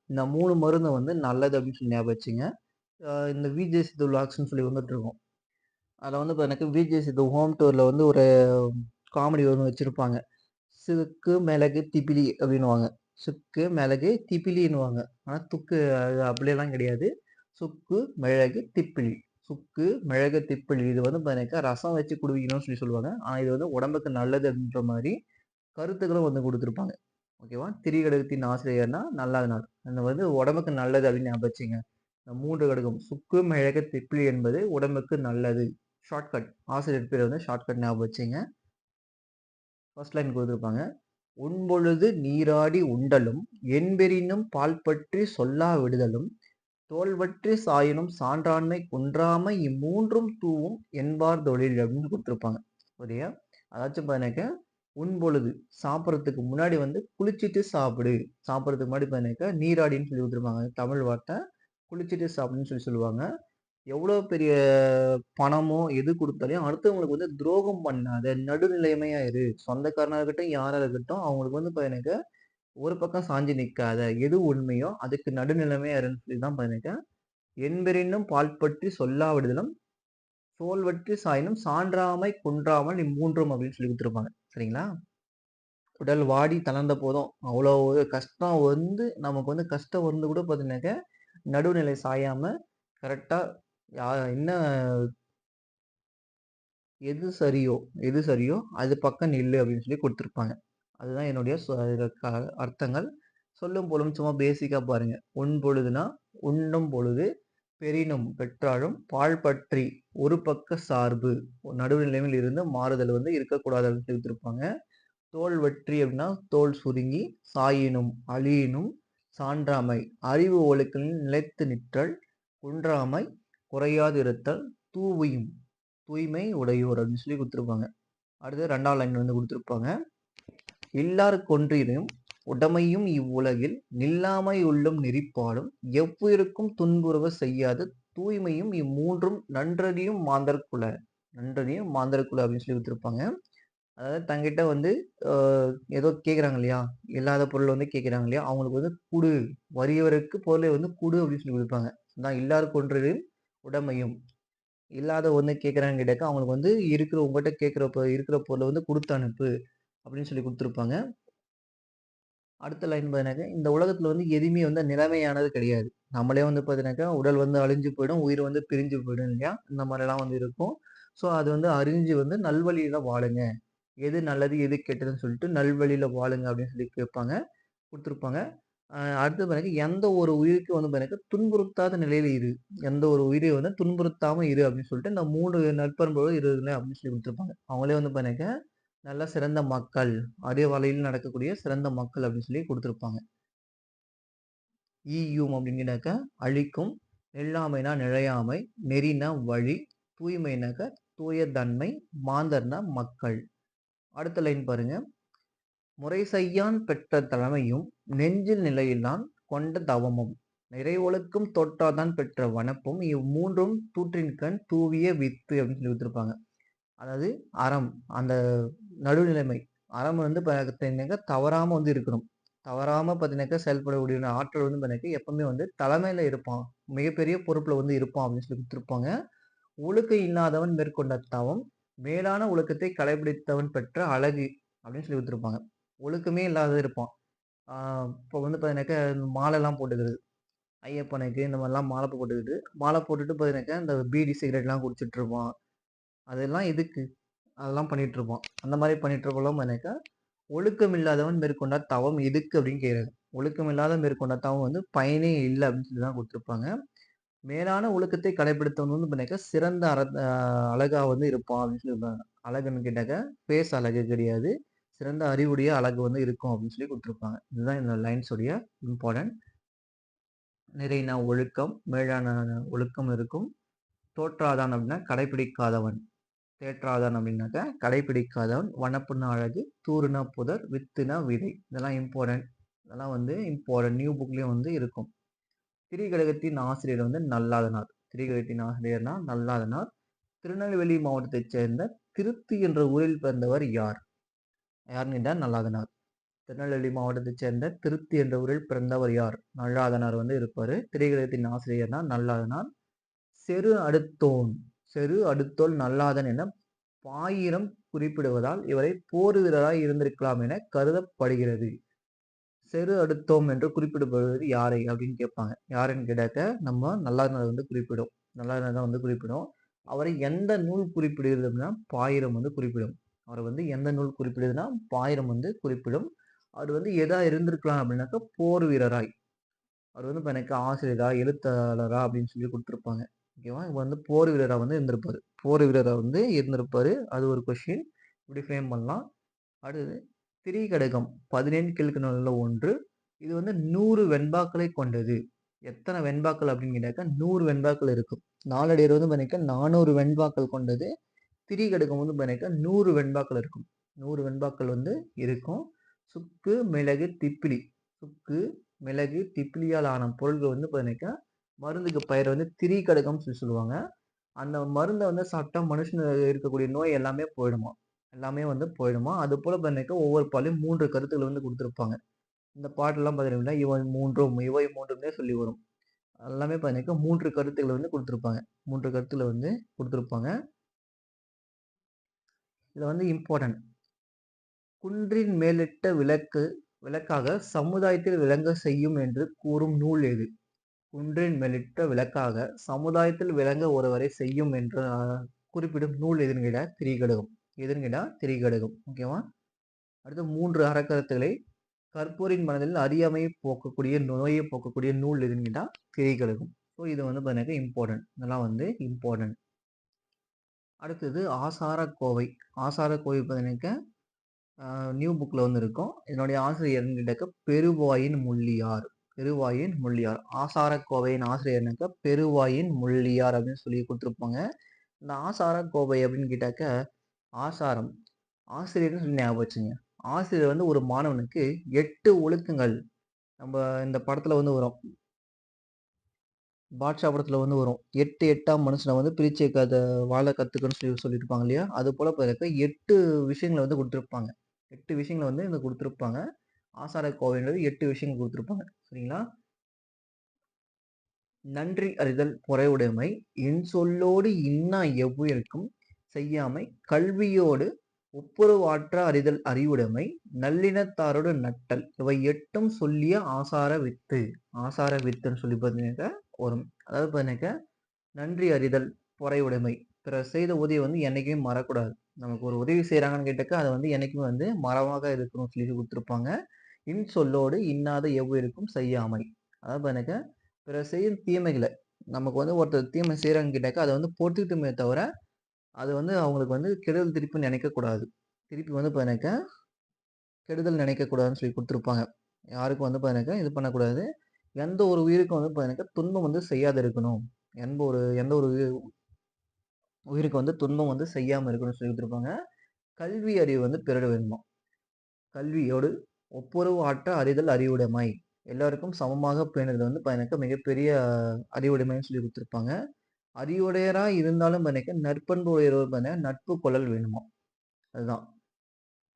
இந்த 3 மருந்தும் வந்து நல்லது அப்படின்னு சொல்லி ஞாபகம் வச்சுங்க. இந்த விஜே சித்து விளாக்ஸ்ன்னு சொல்லி வந்துட்டுருக்கும். அதில வந்து பார்த்தீங்கன்னாக்கா விஜே சித்து ஹோம் டூர்ல வந்து ஒரு காமெடி ஒண்ணு வச்சிருப்பாங்க. சுக்கு, மிளகு, திப்பிலி அப்படின்னுவாங்க. சுக்கு, மிளகு, திப்பிலின்னுவாங்க. ஆனா துக்கு அது அப்படியெல்லாம் கிடையாது. சுக்கு, மிளகு, திப்பிலி. சுக்கு, மிளகு, திப்பிலி இது வந்து பார்த்தீங்கன்னாக்கா ரசம் வச்சு குடிக்கணும்னு சொல்லி சொல்லுவாங்க. ஆனா இது வந்து உடம்புக்கு நல்லது அப்படின்ற மாரி கருத்துக்களும் வந்து குடுத்திருப்பாங்க. ஓகேவா? திரிகடுகத்தின் ஆசிரியர்னா நல்லாதனார். அந்த வந்து உடம்புக்கு நல்லது அப்படின்னு ஞாபகம் வச்சுங்க. இந்த 3 கடுகம் சுக்கு, மிளகு, திப்பிலி என்பது உடம்புக்கு நல்லது. ஷார்ட்கட். ஆசிரியர் பேர் வந்து ஷார்ட்கட் ஞாபகம் வச்சுங்க. ஃபர்ஸ்ட் லைன் குடுத்திருப்பாங்க. "உண்பொழுது நீராடி உண்டலும், என்பெறினும் பால்பற்றி சொல்லா விடுதலும், தோல்வற்றி சாயினும் சான்றாண்மை குன்றாமை இம்மூன்றும் தூவும் என்பார் தொழில்" அப்படின்னு குடுத்திருப்பாங்க. சரியா? அதாச்சும் பாத்தீங்கன்னாக்க, உண்பொழுது சாப்பிடறதுக்கு முன்னாடி வந்து குளிச்சிட்டு சாப்பிடு. சாப்பிடறதுக்கு முன்னாடி பாத்தீங்கன்னாக்கா, நீராடின்னு சொல்லி குடுத்திருப்பாங்க. தமிழ் வார்த்தை. குளிச்சிட்டு சாப்பிடுன்னு சொல்லி சொல்லுவாங்க. எவ்வளோ பெரிய பணமோ, எது குடுத்தாலும் அடுத்தவங்களுக்கு வந்து துரோகம் பண்ணாத, நடுநிலைமையா இரு. சொந்தக்காரனா இருக்கட்டும், யாரா இருக்கட்டும், அவங்களுக்கு வந்து பாத்தீங்கன்னாக்கா, ஒரு பக்கம் சாஞ்சு நிக்காத. எது உண்மையோ அதுக்கு நடுநிலைமையா இருன்னு சொல்லி தான் பாத்தீங்கன்னாக்கா, "என்பெறினும் பால்பற்றி சொல்லா விடுதலும், தோல்வற்றி சாயினும் சான்றாமை குன்றாமல் இம்மூன்றும்" அப்படின்னு சொல்லி குடுத்திருப்பாங்க. சரிங்களா? உடல் வாடி தளர்ந்த போதும், அவ்வளோ ஒரு கஷ்டம் வந்து நமக்கு வந்து கஷ்டம் வந்து கூட பாத்தீங்கன்னாக்கா, நடுநிலை சாயாம கரெக்ட்டா என்ன எது சரியோ அது பக்கம் நில்லு அப்படின்னு சொல்லி குடுத்திருப்பாங்க. அதுதான் என்னுடைய அர்த்தங்கள். சொல்லும் பொழுதும் சும்மா பேசிக்கா பாருங்க. உண்பொழுதுனா, உண்ணும் பொழுது, பெறினும் பெற்றாலும், பால் பற்றி ஒரு பக்க சார்பு நடுநிலைமையில் இருந்து மாறுதல் வந்து இருக்கக்கூடாது அப்படின்னு சொல்லி குடுத்திருப்பாங்க. தோல் வற்றி அப்படின்னா தோல் சுருங்கி, சாயினும் அழியினும், சான்றாமை அறிவு ஒழுக்கங்களில் நிலைத்து நிற்றல், குன்றாமை குறையாது இருத்தல், தூவியும் தூய்மை உடையோர் அப்படின்னு சொல்லி குடுத்திருப்பாங்க. அடுத்து 2வது லைன் வந்து குடுத்திருப்பாங்க. "இல்லார்க் கொன்றினும் உடைமையும் இவ்வுலகில் நில்லாமை உள்ளும் நெறிப்பாடும் எவ்வுயிருக்கும் துன்புறவ செய்யாது தூய்மையும் இம்மூன்றும் நன்றறியும் மாந்தர்குல" நன்றறியும் மாந்தர்குல அப்படின்னு சொல்லி குடுத்திருப்பாங்க. அதாவது தங்கிட்ட வந்து அ ஏதோ கேட்குறாங்க இல்லையா? இல்லாத பொருள் வந்து கேட்குறாங்க இல்லையா? அவங்களுக்கு வந்து குடு. வறியவருக்கு பொருளை வந்து குடு அப்படின்னு சொல்லி குடுப்பாங்க. அதான் "இல்லார்க் கொன்றினும் உடைமையும்" இல்லாத ஒண்ணு கேட்குறாங்கன்னு கேட்டாக்கா, அவங்களுக்கு வந்து உங்ககிட்ட இருக்கிற பொருள வந்து குடுத்து அனுப்பு அப்படின்னு சொல்லி குடுத்துருப்பாங்க. அடுத்த லைன் பார்த்தீங்கன்னாக்க, இந்த உலகத்துல வந்து எதுவுமே வந்து நிலைமையானது கிடையாது. நம்மளே வந்து பார்த்தீங்கன்னாக்கா, உடல் வந்து அழிஞ்சு போயிடும், உயிர் வந்து பிரிஞ்சு போயிடும் இல்லையா? இந்த மாரிலாம் வந்து இருக்கும். ஸோ அது வந்து அறிஞ்சு வந்து நல்வழியில வாழுங்க. எது நல்லது, எது கெட்டதுன்னு சொல்லிட்டு நல்வழியில வாழுங்க அப்படின்னு சொல்லி கேட்பாங்க. குடுத்துருப்பாங்க. அடுத்து பார்த்தீங்கன்னா, எந்த ஒரு உயிருக்கு வந்து பார்த்தீங்கன்னா, துன்புறுத்தாத நிலையில இரு. எந்த ஒரு உயிரையும் வந்து துன்புறுத்தாம இரு அப்படின்னு சொல்லிட்டு, இந்த 3 நற்பண்புகள் இருங்க அப்படின்னு சொல்லி குடுத்துருப்பாங்க. அவங்களே வந்து பார்த்தீங்கன்னா, நல்ல சிறந்த மக்கள். அதே வழியில் நடக்கக்கூடிய சிறந்த மக்கள் அப்படின்னு சொல்லி குடுத்துருப்பாங்க. ஈயும் அப்படின்னாக்கா அழிக்கும், நில்லாமைனா நிலையாமை, நெறினா வழி, தூய்மைனாக்க தூய தன்மை, மாந்தர்னா மக்கள். அடுத்த லைன் பாருங்க. முறைசெய்யான் பெற்ற தலைமையும், நெஞ்சில் நிலையிலான் கொண்ட தவமும், நிறைவொழுக்கம் தோற்றாதான் பெற்ற வனப்பும், இம்மூன்றும் தூற்றின்கண் தூவிய வித்து அப்படின்னு சொல்லி குடுத்திருப்பாங்க. அதாவது அறம், அந்த நடுநிலைமை. அறம் வந்து பார்த்தீங்கன்னாக்கா தவறாம வந்து இருக்கணும். தவறாம பார்த்தீங்கன்னாக்கா செயல்படக்கூடிய ஆற்றல் வந்து பார்த்தீங்கன்னாக்கா எப்பவுமே வந்து தலைமையில இருப்பான். மிகப்பெரிய பொறுப்புல வந்து இருப்பான் அப்படின்னு சொல்லி குடுத்திருப்பாங்க. ஒழுக்கம் இல்லாதவன் மேற்கொண்ட தவம், மேலான ஒழுக்கத்தை கடைபிடித்தவன் பெற்ற அழகு அப்படின்னு சொல்லி குடுத்திருப்பாங்க. ஒழுக்கமே இல்லாத இருப்பான். ஆ இப்போ வந்து பார்த்தீங்கன்னாக்கா, மாலைலாம் போட்டுக்கிறது. ஐயப்பனுக்கு இந்த மாரிலாம் மாலை போட்டுக்கிட்டு, மாலை போட்டுட்டு பார்த்தீங்கன்னாக்கா, இந்த பீடி, சிகரெட்லாம் குடிச்சிட்டு இருப்பான். அதெல்லாம் எதுக்கு? அதெல்லாம் பண்ணிட்டு இருப்பான். அந்த மாரி பண்ணிட்டு இருப்பவன்லாம் பார்த்தீங்கன்னாக்கா, "ஒழுக்கம் இல்லாதவன் மேற்கொண்ட தவம் எதுக்கு?" அப்படின்னு கேட்கிறாரு. ஒழுக்கம் இல்லாத மேற்கொண்ட தவம் வந்து பயனே இல்ல அப்படின்னு சொல்லி தான் குடுத்திருப்பாங்க. மேலான ஒழுக்கத்தை கடைபிடித்தவன் வந்து பார்த்தீங்கன்னாக்கா, சிறந்த அழகா வந்து இருப்பான் அப்படின்னு சொல்லியிருப்பாங்க. அழகுன்னு கேட்டாக்கா, ஃபேஸ் அழகு கிடையாது. சிறந்த அறிவுடைய அழகு வந்து இருக்கும் அப்படின்னு சொல்லி குடுத்துருப்பாங்க. இதுதான் இந்த லைன்ஸ் உடைய இம்பார்ட்டன்ட். நிறைனா ஒழுக்கம், மேலான ஒழுக்கம் இருக்கும். தோற்றாதான் அப்படின்னா கடைப்பிடிக்காதவன். தேற்றாதான் அப்படின்னாக்கா கடைப்பிடிக்காதவன். வனப்புன்னா அழகு, தூறுனா புதர், வித்துனா விதை. இதெல்லாம் இம்பார்ட்டன்ட். இதெல்லாம் வந்து இம்பார்ட்டன்ட். நியூ புக்லயும் வந்து இருக்கும். திரிகடுகத்தின் ஆசிரியர் வந்து நல்லாதனார். திரிகடுகத்தின் ஆசிரியர்னா நல்லாதனார். திருநெல்வேலி மாவட்டத்தைச் சேர்ந்த திருத்தி என்ற ஊரில் பிறந்தவர் யார்? யாருன்னு கேட்டா நல்லாதனார். திருநெல்வேலி மாவட்டத்தைச் சேர்ந்த திருத்தி என்ற ஊரில் பிறந்தவர் யார்? நல்லாதனார் வந்து இருப்பாரு. திரிகடுகத்தின் ஆசிரியர்னா நல்லாதனார். செரு அடுத்தோன். செரு அடுத்தோன் நல்லாதன் என பாயிரம் குறிப்பிடுவதால் இவரை போர் வீரராய் இருந்திருக்கலாம் என கருதப்படுகிறது. செரு அடுத்தோம் என்று குறிப்பிடப்படுவது யாரை அப்படின்னு கேட்பாங்க. யாருன்னு கேட்டாக்க நம்ம நல்லாதனார் வந்து குறிப்பிடும். நல்லாதனார் தான் வந்து குறிப்பிடும். அவரை எந்த நூல் குறிப்பிடுகிறது அப்படின்னா பாயிரம் வந்து குறிப்பிடும். அவரை வந்து எந்த நூல் குறிப்பிடுதுன்னா பாயிரம் வந்து குறிப்பிடும். அவர் வந்து எதா இருந்திருக்கலாம் அப்படின்னாக்கா போர் வீரராய். அவர் வந்து இப்ப எனக்கு ஆசிரியரா, எழுத்தாளரா அப்படின்னு சொல்லி குடுத்துருப்பாங்க. ஓகேவா? இவர் வந்து போர் வீரரா வந்து இருந்திருப்பாரு. போர் வீரரா வந்து இருந்திருப்பாரு. அது ஒரு கொஸ்டின். இப்படி ஃப்ரேம் பண்ணலாம். அடுத்தது திரிகடுகம் 17 கீழ்க்கணக்குல ஒன்று. இது வந்து 100 வெண்பாக்களை கொண்டது. எத்தனை வெண்பாக்கள் அப்படின்னு கேட்டாக்கா 100 வெண்பாக்கள் இருக்கும். நாலடியார் வந்து பார்த்தீங்கன்னா 400 வெண்பாக்கள் கொண்டது. திரிகடுகம் வந்து பார்த்தீங்கன்னா 100 வெண்பாக்கள் இருக்கும். 100 வெண்பாக்கள் வந்து இருக்கும். சுக்கு, மிளகு, திப்பிலி. சுக்கு, மிளகு, திப்பிலியால் ஆன பொருள்கள் வந்து பார்த்தீங்கன்னா மருந்துக்கு பெயர் வந்து திரிகடுகம்னு சொல்லி சொல்லுவாங்க. அந்த மருந்த வந்து சாப்பிட்டா மனுஷனுக்கு இருக்கக்கூடிய நோய் எல்லாமே போயிடுமாம். எல்லாமே வந்து போயிடுமாம். அதுபோல பார்த்தீங்கன்னா ஒவ்வொரு பாடலையும் 3 கருத்துக்கள் வந்து குடுத்திருப்பாங்க. இந்த பாட்டெல்லாம் பார்த்தீங்கன்னா இவை மூன்றும்னே சொல்லி வரும். எல்லாமே பார்த்தீங்கன்னா 3 கருத்துக்கள் வந்து குடுத்திருப்பாங்க. 3 கருத்துல வந்து குடுத்திருப்பாங்க. இதுல வந்து இம்பார்ட்டன்ட். குன்றின் மேலிட்ட விளக்காக சமுதாயத்தில் விளங்க செய்யும் என்று கூறும் நூல் எது? குன்றின் மேலிட்ட விளக்காக சமுதாயத்தில் விளங்க ஒருவரை செய்யும் என்று குறிப்பிடும் நூல் எதுன்னு கேட்டா திரிகடுகம். எதுன்னு கேட்டா திரிகடுகம். ஓகேவா? அடுத்து 3 அறக்கருத்துக்களை கற்போரின் மனதில் அறியாமையை போக்கக்கூடிய நோயை போக்கக்கூடிய நூல் எதுன்னு கேட்டா திரிகடுகம். ஸோ இது வந்து பார்த்தீங்கன்னா இம்பார்ட்டன்ட். இதெல்லாம் வந்து இம்பார்ட்டன்ட். அடுத்தது ஆசாரக்கோவை. ஆசாரக்கோவை பார்த்தீங்கன்னாக்க நியூ புக்ல வந்து இருக்கும். இதனுடைய ஆசிரியர்ன்னு கேட்டாக்க பெருவாயின் முள்ளியார். பெருவாயின் முள்ளியார். ஆசாரக்கோவையின் ஆசிரியர்னாக்க பெருவாயின் முள்ளியார் அப்படின்னு சொல்லி குடுத்துருப்பாங்க. இந்த ஆசாரக்கோவை அப்படின்னு கேட்டாக்க ஆசாரம். ஆசிரியர்ன்னு சொல்லி ஞாபகம் வச்சுங்க. ஆசிரியர் வந்து ஒரு மாணவனுக்கு 8 ஒழுக்கங்கள் நம்ம இந்த படத்துல வந்து வரும். பாட்ஷா படத்துல வந்து வரும். 8 8ஆம் மனுஷன வந்து பிரிச்சு வாழ கத்துக்கன்னு சொல்லியிருப்பாங்க இல்லையா? அதுபோல பாருங்க 8 விஷயங்கள வந்து குடுத்திருப்பாங்க. 8 விஷயங்கள வந்து இங்க குடுத்திருப்பாங்க. ஆசாரக்கோவைன்றது 8 விஷயங்கள் குடுத்திருப்பாங்க. சரிங்களா? நன்றி அறிதல் பொறையுடைமை, இன்சொல்லோடு இன்னா எவ்வுயிர்க்கும் செய்யாமை, கல்வியோடு ஒப்புரவாற்ற அறிதல் அறிவுடைமை, நல்லினத்தாரோடு நட்டல். இவை 8ம் சொல்லிய ஆசார வித்து. ஆசார வித்துன்னு சொல்லி பார்த்தீங்கன்னாக்க வரும். அதாவது பார்த்தீங்கன்னாக்க நன்றி அறிதல், பொறையுடைமை. பிறர் செய்த உதவிய வந்து என்னைக்குமே மறக்கக்கூடாது. நமக்கு ஒரு உதவி செய்றாங்கன்னு கேட்டாக்கா, அத வந்து என்னைக்குமே வந்து மறவாக இருக்கணும்னு சொல்லி குடுத்துருப்பாங்க. இன்சொல்லோடு இன்னாத எவ்வுயிருக்கும் செய்யாமை. அதாவது பார்த்தீங்கன்னாக்க, பிறர் செய்யும் தீமைகள நமக்கு வந்து ஒருத்தர் தீமை செய்றாங்கன்னு கேட்டாக்கா, அத வந்து பொறுத்துக்கிட்டோமே தவிர, அது வந்து அவங்களுக்கு வந்து கெடுதல் திருப்பி நினைக்கக்கூடாது. திருப்பி வந்து பார்த்தீங்கன்னாக்க, கெடுதல் நினைக்கக்கூடாதுன்னு சொல்லி குடுத்துருப்பாங்க. யாருக்கும் வந்து பார்த்தீங்கன்னாக்க, இது பண்ணக்கூடாது. எந்த ஒரு உயிருக்கும் வந்து பார்த்தீங்கன்னாக்க, துன்பம் வந்து செய்யாத இருக்கணும். எந்த ஒரு உயிருக்கு வந்து துன்பம் வந்து செய்யாம இருக்கணும்னு சொல்லி குடுத்துருப்பாங்க. கல்வி அறிவு வந்து பெருட வேண்டுமாம். கல்வியோடு ஒப்புரவு ஆற்ற அறிதல் அறிவுடைமை. எல்லாருக்கும் சமமாக பேணுதல் வந்து பார்த்தீங்கன்னாக்க மிகப்பெரிய அறிவுடைமைன்னு சொல்லி குடுத்துருப்பாங்க. அறிவுடையரா இருந்தாலும் பார்த்தீங்கன்னாக்க நற்பண்பு உடையவர் பார்த்தீங்கன்னா நட்பு கொள்ளல் வேண்டுமாம். அதுதான்.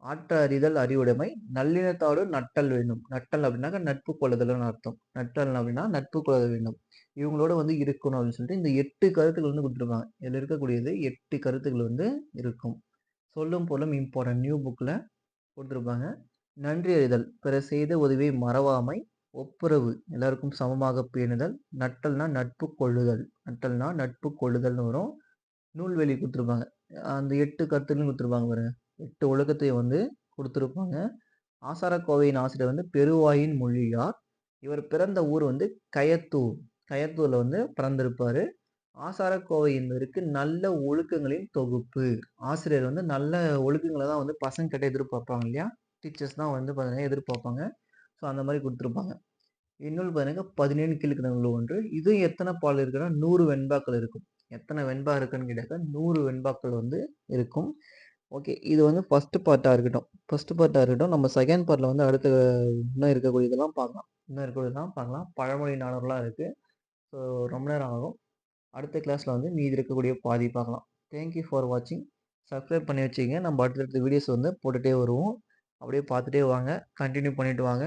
ஆற்ற அறிதல் அறிவுடைமை, நல்லினத்தாரோடு நட்டல் வேண்டும். நட்டல் அப்படின்னாக்க நட்பு கொள்ளுதல்னு அர்த்தம். நட்டல் அப்படின்னா நட்பு கொள்ள வேண்டும். இவங்களோட வந்து இருக்கணும் அப்படின்னு சொல்லிட்டு இந்த 8 கருத்துக்கள் வந்து குடுத்துருக்காங்க. இதுல இருக்கக்கூடியது 8 கருத்துக்கள் வந்து இருக்கும். சொல்லும் பொருளும் இம்பார்ட்டன்ட். நியூ புக்ல குடுத்துருப்பாங்க. நன்றி அறிதல், பிறர் செய்த உதவியை மறவாமை, ஒப்புரவு, எல்லாருக்கும் சமமாக பேணுதல், நட்டல்னா நட்பு கொள்ளுதல். நட்டல்னா நட்பு கொள்ளுதல்னு வரும். நூல்வெளி குடுத்துருப்பாங்க. அந்த 8 கருத்துக்களும் குடுத்துருப்பாங்க பாருங்க. 8 ஒழுக்கத்தையும் வந்து குடுத்துருப்பாங்க. ஆசாரக்கோவையின் ஆசிரியர் வந்து பெருவாயின் மொழியார். இவர் பிறந்த ஊர் வந்து கயத்தூர். கயத்தூர்ல வந்து பிறந்திருப்பாரு. ஆசாரக்கோவை என்பதற்கு நல்ல ஒழுக்கங்களின் தொகுப்பு. ஆசிரியர் வந்து நல்ல ஒழுக்கங்கள தான் வந்து பசங்ககிட்ட எதிர்பார்ப்பாங்க இல்லையா? டீச்சர்ஸ் தான் வந்து பார்த்தீங்கன்னா எதிர்பார்ப்பாங்க. ஸோ அந்த மாரி குடுத்துருப்பாங்க. இன்னொன்னு பார்த்தீங்கன்னா 17 கீழ்க்கணக்குல ஒன்று. இது எத்தன பால் இருக்குன்னா 100 வெண்பாக்கள் இருக்கும். எத்தன வெண்பா இருக்குன்னு கேட்டாக்கா 100 வெண்பாக்கள் வந்து இருக்கும். ஓகே. இது வந்து ஃபர்ஸ்ட் பார்ட்டா இருக்கட்டும். ஃபர்ஸ்ட் பார்ட்டா இருக்கட்டும். நம்ம செகண்ட் பார்ட்ல வந்து அடுத்த இன்னும் இருக்கக்கூடியதெல்லாம் பார்க்கலாம். இன்னும் இருக்கக்கூடியதெல்லாம் பார்க்கலாம். பழமொழி நானூறுலாம் இருக்கு. ஸோ ரொம்ப நேரம் ஆகும். அடுத்த கிளாஸ்ல வந்து மீதி இருக்கக்கூடிய பாதி பார்க்கலாம். தேங்க் யூ ஃபார் வாட்சிங். சப்ஸ்கிரைப் பண்ணி வச்சுக்கங்க. நம்ம அடுத்தடுத்த வீடியோஸ் வந்து போட்டுட்டே வருவோம். அப்படியே பார்த்துட்டே வாங்க. கன்டின்யூ பண்ணிட்டு வாங்க.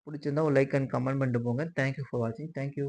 புடிச்சிருந்தா ஒரு லைக் அண்ட் கமெண்ட் பண்ணிட்டு போங்க. தேங்க் யூ ஃபார் வாட்சிங். Thank you.